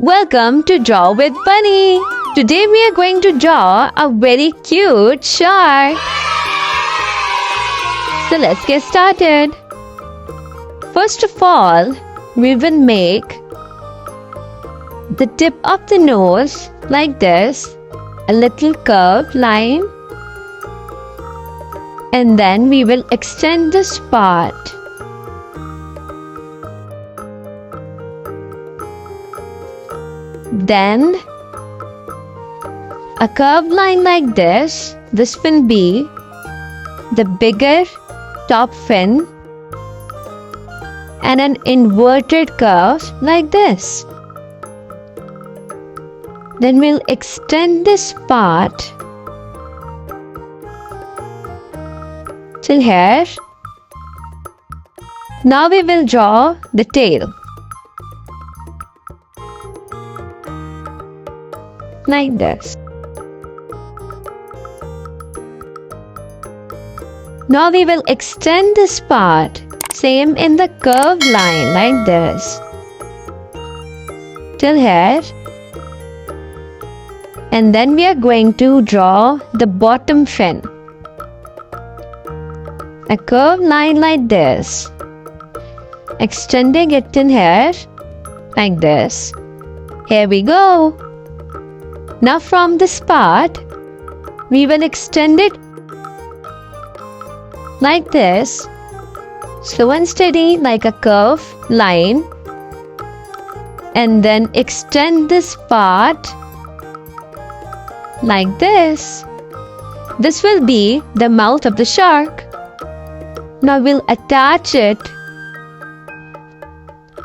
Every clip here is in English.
Welcome to Draw with Bunny. Today we are going to draw a very cute shark. So let's get started. First of all, we will make the tip of the nose like this, a little curved line, and then we will extend this part. Then a curved line like this. This will be the bigger top fin and an inverted curve like this. Then we'll extend this part till here. Now we will draw the tail like this. Now we will extend this part, same in the curved line like this, till here. And then we are going to draw the bottom fin. A curved line like this, extending it in here like this. Here we go. Now from this part, we will extend it like this, slow and steady like a curved line, and then extend this part like this. This will be the mouth of the shark. Now we'll attach it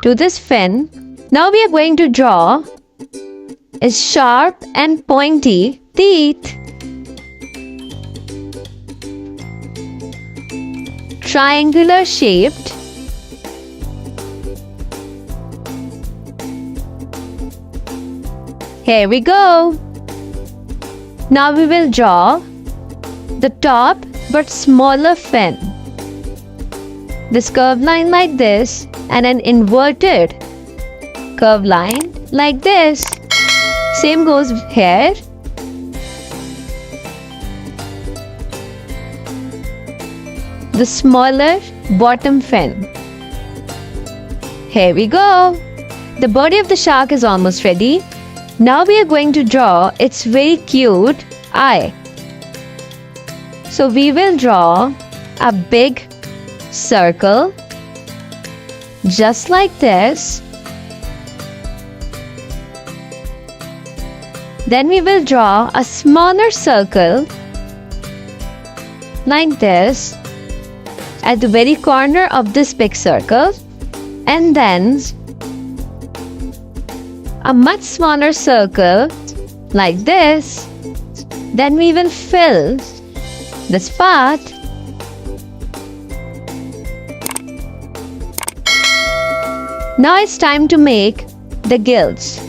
to this fin. Now we are going to draw is sharp and pointy teeth. Triangular shaped. Here we go. Now we will draw the top but smaller fin. This curved line like this and an inverted curved line like this. Same goes here. The smaller bottom fin. Here we go. The body of the shark is almost ready. Now we are going to draw its very cute eye. So we will draw a big circle just like this. Then we will draw a smaller circle like this at the very corner of this big circle, and then a much smaller circle like this. Then we will fill this part. Now it's time to make the gills.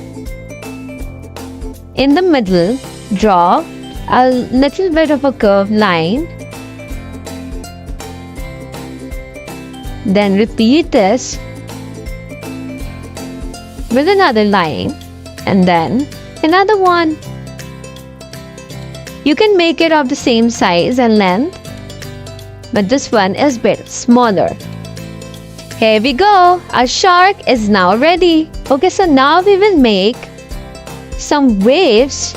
In the middle, draw a little bit of a curved line. Then repeat this with another line and then another one. You can make it of the same size and length, but this one is a bit smaller. Here we go. Our shark is now ready. Okay, so now we will make some waves.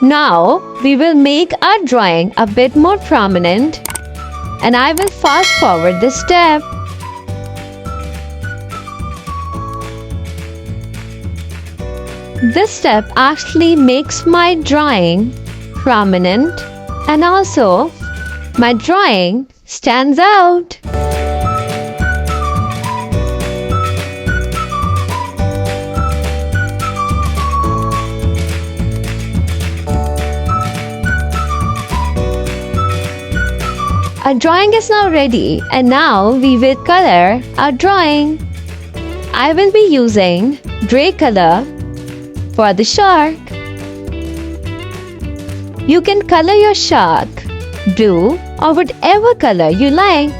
Now we will make our drawing a bit more prominent, and I will fast forward this step. This step actually makes my drawing prominent, and also my drawing stands out. Our drawing is now ready, and now we will color our drawing. I will be using gray color for the shark. You can color your shark blue or whatever color you like.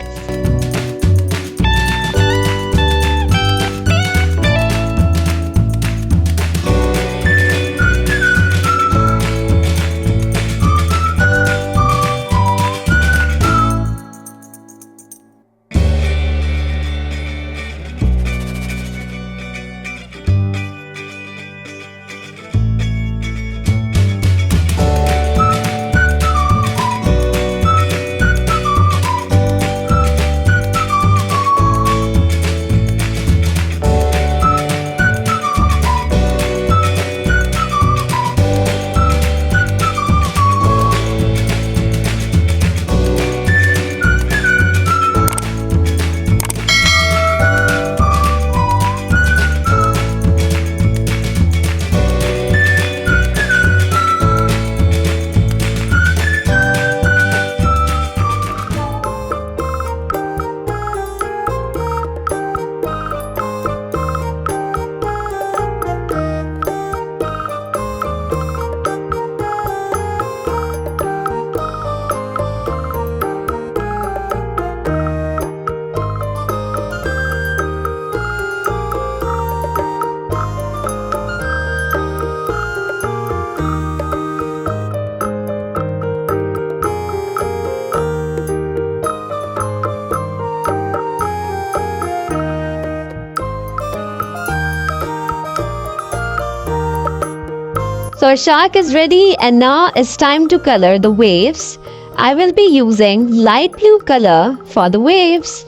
So our shark is ready, and now it's time to color the waves. I will be using light blue color for the waves.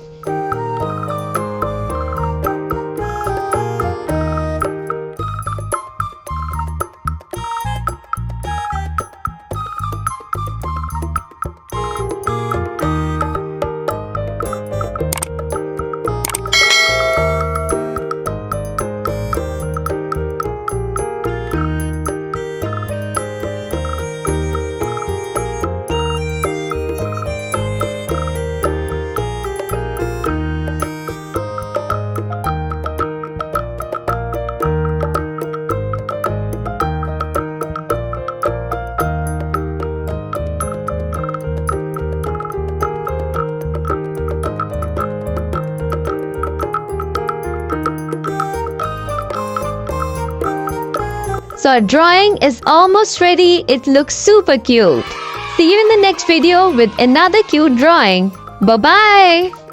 So our drawing is almost ready. It looks super cute. See you in the next video with another cute drawing. Bye-bye.